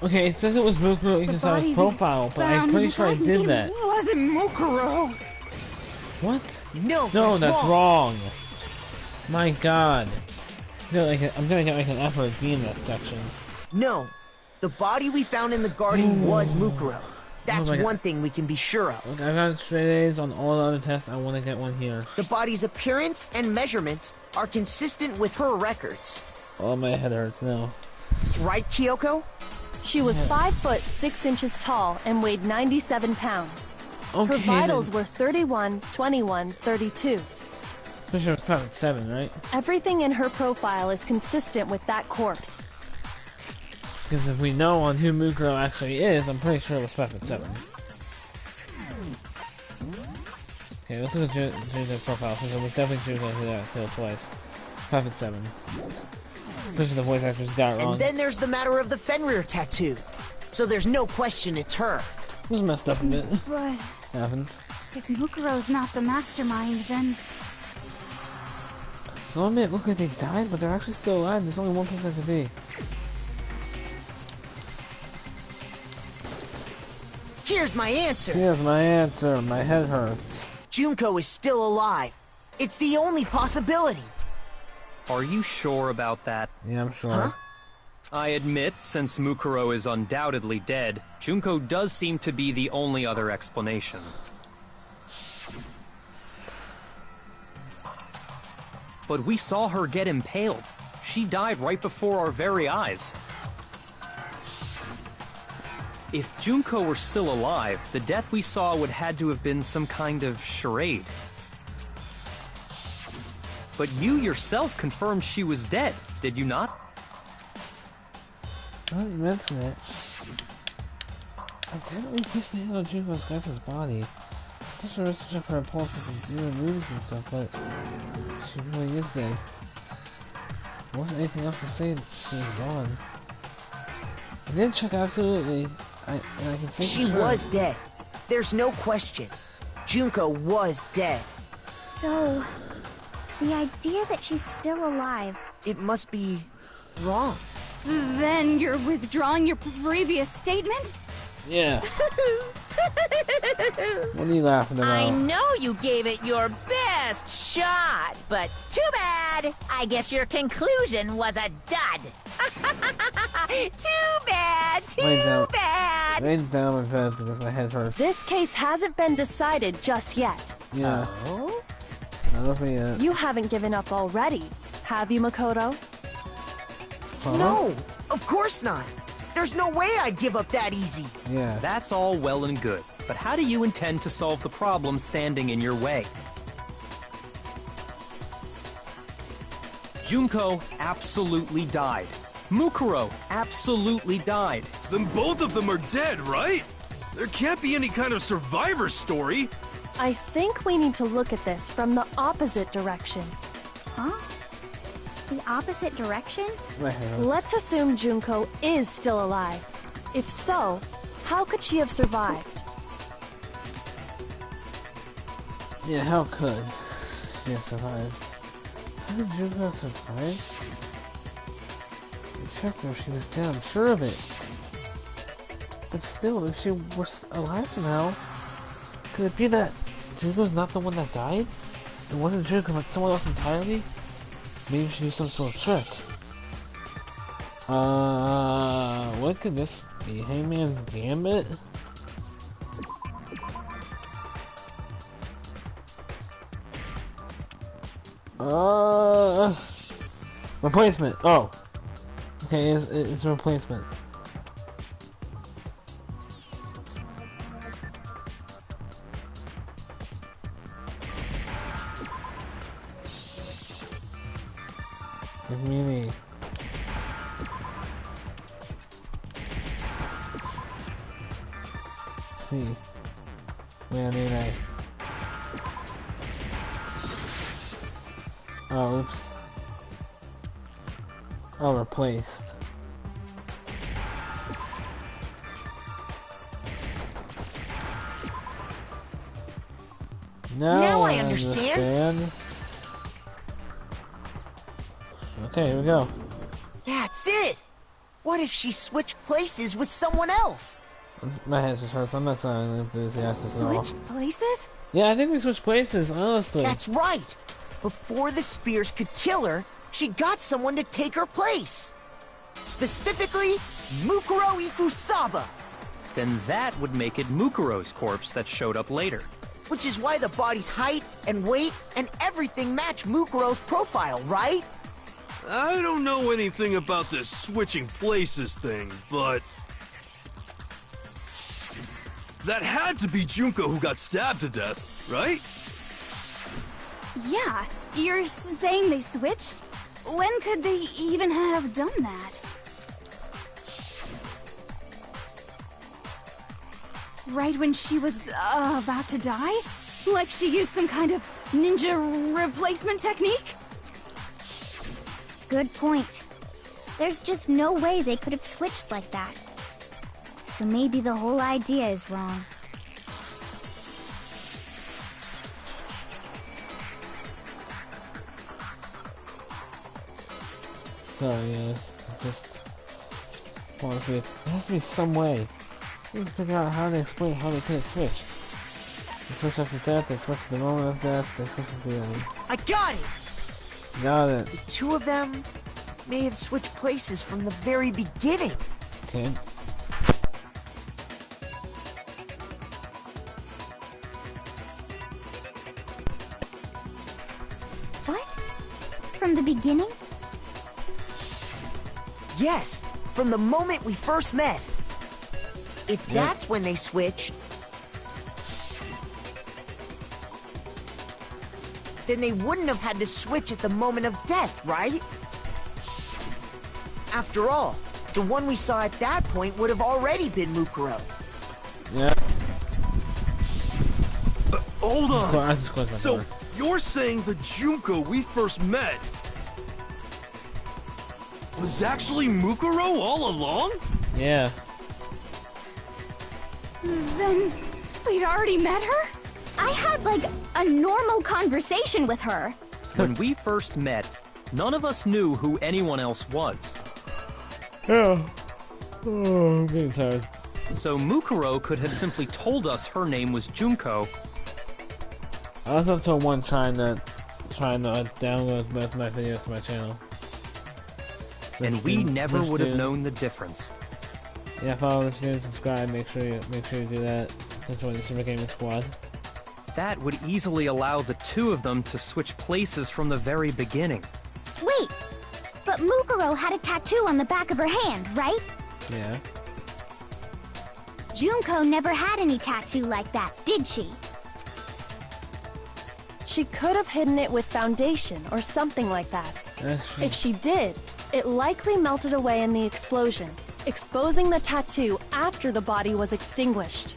Okay, it says it was Mukuro because I was profile, but I'm pretty sure I did that. It wasn't Mukuro! What? No, No, that's wrong. My god. I'm gonna get like an F or a D in that section. No. The body we found in the garden was Mukuro. That's one thing we can be sure of. Look, I got straight A's on all the other tests. I want to get one here. The body's appearance and measurements are consistent with her records. Oh, my head hurts now. Right, Kyoko? She was 5 foot 6 inches tall and weighed 97 pounds. Okay, her vitals were 31, 21, 32. Pretty sure it's 5'7", right? Everything in her profile is consistent with that corpse. Because if we know on who Mukuro actually is, I'm pretty sure it was 5'7". Okay, let's look at Junko's profile, because it was definitely Junko who got killed twice. 5'7". Especially the voice actress got it wrong. And then there's the matter of the Fenrir tattoo. So there's no question it's her. It was messed up a bit. But Happens. if Mukuro's not the mastermind, then... So I admit, look like they died, but they're actually still alive. There's only one person that could be. Here's my answer. Here's my answer. My head hurts. Junko is still alive. It's the only possibility. Are you sure about that? Yeah, I'm sure. Huh? I admit, since Mukuro is undoubtedly dead, Junko does seem to be the only other explanation. But we saw her get impaled. She died right before our very eyes. If Junko were still alive, the death we saw would had to have been some kind of charade. But you yourself confirmed she was dead, did you not? I didn't mention it. I didn't really piece my head on Junko's grandpa's body. Just for research for her pulse and doing movies and stuff, but she really is dead. There wasn't anything else to say that she was gone. I did check absolutely. I can say she for sure. was dead. There's no question. Junko was dead. So, the idea that she's still alive... It must be wrong. Then you're withdrawing your previous statement? Yeah. What are you laughing about? I know you gave it your best shot, but too bad. I guess your conclusion was a dud. Too bad, too bad. Lay down my bed because my head hurts. This case hasn't been decided just yet. Yeah. Oh? Not over yet. You haven't given up already, have you, Makoto? Huh? No, of course not. There's no way I'd give up that easy. Yeah. That's all well and good, but how do you intend to solve the problem standing in your way? Junko absolutely died. Mukuro absolutely died. Then both of them are dead, right? There can't be any kind of survivor story. I think we need to look at this from the opposite direction. Huh? The opposite direction? My head hurts. Let's assume Junko is still alive. If so, how could she have survived? Yeah, how could she have survived? How did Junko survive? I checked her, she was dead, I'm sure of it. But still, if she was alive somehow, could it be that Junko's not the one that died? It wasn't Junko, but someone else entirely? Maybe she used some sort of trick. What could this be? Hangman's Gambit? Replacement. Oh. Okay, it's a replacement. Give me the... See. Where did I... Oh, oops. Oh, replaced. Now I understand. Okay, here we go. That's it! What if she switched places with someone else? My head just hurts. I'm not sounding enthusiastic at all. Switched places? Yeah, I think we switched places, honestly. That's right! Before the spears could kill her, she got someone to take her place. Specifically, Mukuro Ikusaba. Then that would make it Mukuro's corpse that showed up later. Which is why the body's height and weight and everything match Mukuro's profile, right? I don't know anything about this switching places thing, but... that had to be Junko who got stabbed to death, right? Yeah, you're saying they switched? When could they even have done that? Right when she was about to die? Like she used some kind of ninja replacement technique? Good point. There's just no way they could have switched like that. So maybe the whole idea is wrong. Sorry, just want to see it. There has to be some way. We need to figure out how to explain how they couldn't switch. They switched after death, they switched at the moment of death, they switched at the end. I got it! Got it. The two of them may have switched places from the very beginning. Okay. What? From the beginning? Yes, from the moment we first met. If that's when they switched, then they wouldn't have had to switch at the moment of death, right? After all, the one we saw at that point would have already been Mukuro. Yeah. Hold on. So, So, you're saying the Junko we first met was actually Mukuro all along? yeah. Then we'd already met her? I had, like, a normal conversation with her. When we first met, none of us knew who anyone else was. Yeah. Oh, I'm getting tired. So Mukuro could have simply told us her name was Junko. I was up to one trying to download both my videos to my channel. And we never would have known the difference. Yeah, follow the channel, subscribe, make sure you do that to join the Super Gaming Squad. That would easily allow the two of them to switch places from the very beginning. Wait, but Mukuro had a tattoo on the back of her hand, right? Yeah. Junko never had any tattoo like that, did she? She could have hidden it with foundation or something like that. That's true. If she did, it likely melted away in the explosion, exposing the tattoo after the body was extinguished.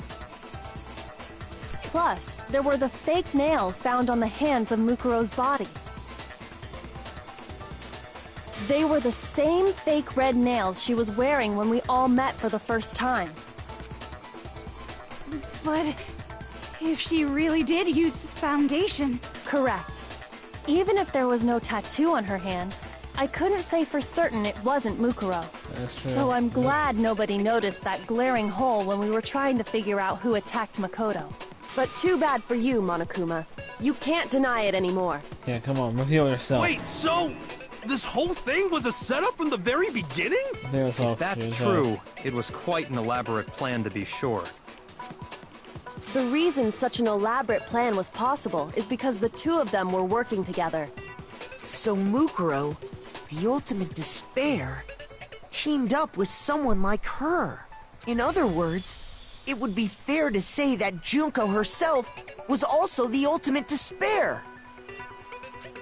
Plus, there were the fake nails found on the hands of Mukuro's body. They were the same fake red nails she was wearing when we all met for the first time. But if she really did use foundation... Correct. Even if there was no tattoo on her hand, I couldn't say for certain it wasn't Mukuro. That's true. So I'm glad nobody noticed that glaring hole when we were trying to figure out who attacked Makoto. But too bad for you, Monokuma. You can't deny it anymore. Yeah, come on, reveal yourself. Wait, so this whole thing was a setup from the very beginning? If that's true, it was quite an elaborate plan to be sure. The reason such an elaborate plan was possible is because the two of them were working together. So Mukuro, the ultimate despair, teamed up with someone like her. In other words, it would be fair to say that Junko herself was also the ultimate despair.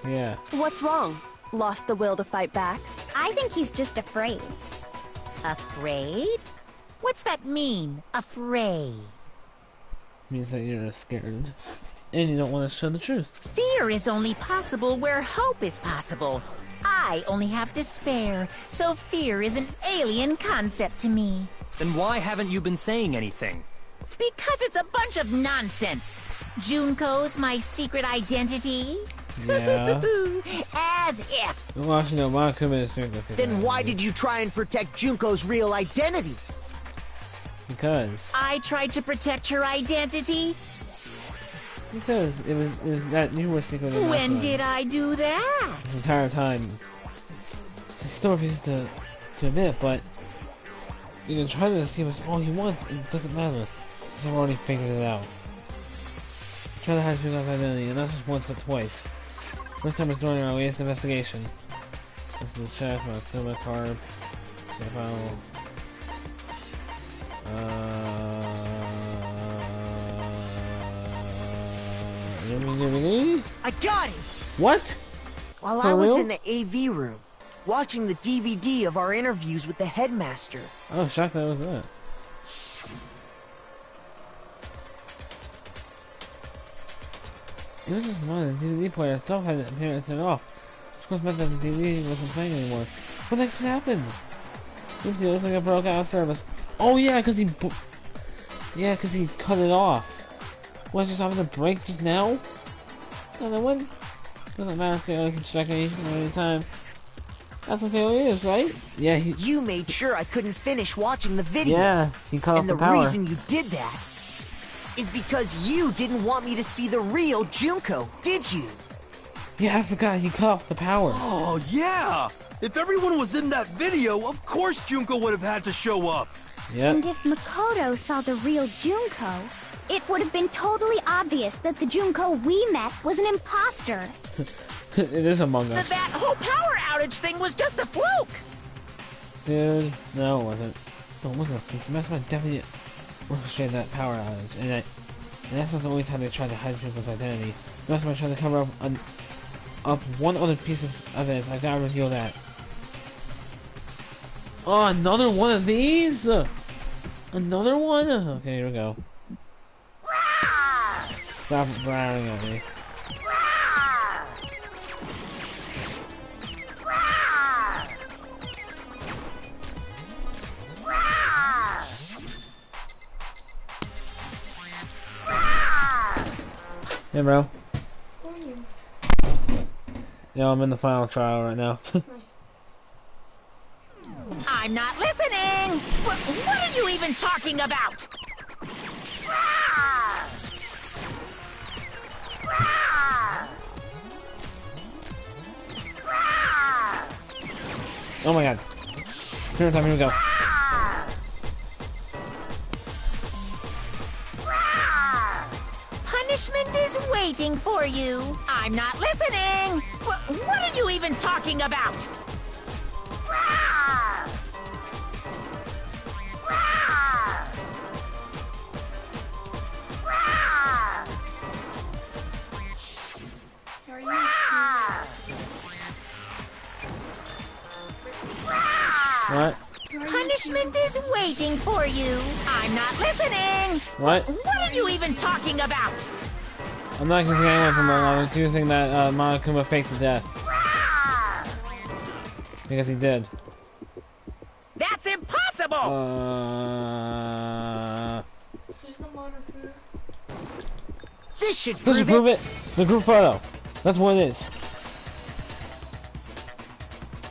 Yeah. What's wrong? Lost the will to fight back? I think he's just afraid. Afraid? What's that mean, afraid? Means that you're scared. And you don't want to show the truth. Fear is only possible where hope is possible. I only have despair, so fear is an alien concept to me. Then why haven't you been saying anything? Because it's a bunch of nonsense. Junko's my secret identity? Yeah. As if. Well, actually, no, Monokuma is Junko's secret Then why identity. did you try and protect Junko's real identity? Because I tried to protect her identity? it was that you were secretly When did I do that? this entire time. He still refuses to admit it, but you can try to see what's all he wants. It doesn't matter. Because I've already figured it out. Try to hide Junko's identity, and not just once but twice. First time was during our latest investigation. This is the check, Monokuma, Tarp, Stefano. I got it! What? While For I was real? in the AV room, watching the DVD of our interviews with the headmaster. Oh, shocked that was that. This is one the DVD player itself had appeared turned off. Of course meant that the DVD wasn't playing anymore. What the heck just happened? This looks like it broke out of service. Oh yeah, cause he cut it off. What, just having a break just now? No, that one doesn't matter if KO can strike me at any time. That's what KO is, right? Yeah, You made sure I couldn't finish watching the video. Yeah, he cut off And the the power. reason you did that is because you didn't want me to see the real Junko, did you? Yeah, I forgot, he cut off the power. Oh, yeah! If everyone was in that video, of course Junko would have had to show up. Yep. And if Makoto saw the real Junko, it would have been totally obvious that the Junko we met was an imposter. It is Among Us. That whole power outage thing was just a fluke! Dude, no it wasn't. No, it wasn't a freak. Mastermind definitely orchestrated that power outage. And that's not the only time they tried to hide Junko's identity. Mastermind tried to cover up one other piece of evidence. I gotta reveal that. Oh, another one of these? Another one? Okay, here we go. Stop blaring at me. Hey, bro. Where are you? Yeah, I'm in the final trial right now. Nice. I'm not listening! What are you even talking about? Oh my god. Here we go. Punishment is waiting for you. I'm not listening! What are you even talking about? What? Punishment is waiting for you. I'm not listening. What? What are you even talking about? I'm not accusing anyone from murder. I'm accusing that Monokuma faked to death. Because he did. That's impossible! Who's the Monokuma? This should prove it. The group photo. That's what it is.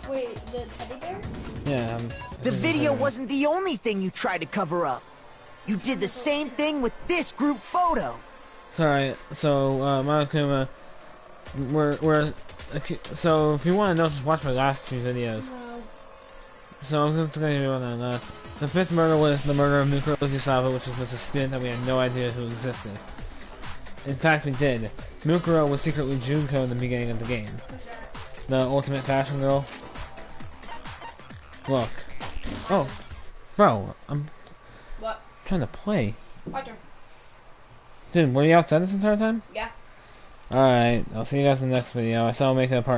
Wait, the teddy bear? Yeah. The video wasn't the only thing you tried to cover up. You did the same thing with this group photo. Sorry. So Monokuma, so if you want to know, just watch my last few videos. No. So I'm just gonna give you one on the fifth murder was the murder of Mikuro Okusawa, which was a student that we had no idea who existed. In fact, we did. Mikuro was secretly Junko in the beginning of the game. The ultimate fashion girl. Look. Oh, bro, I'm What? trying to play. My turn. Dude, were you outside this entire time? Yeah. Alright, I'll see you guys in the next video. I said I'll make it a part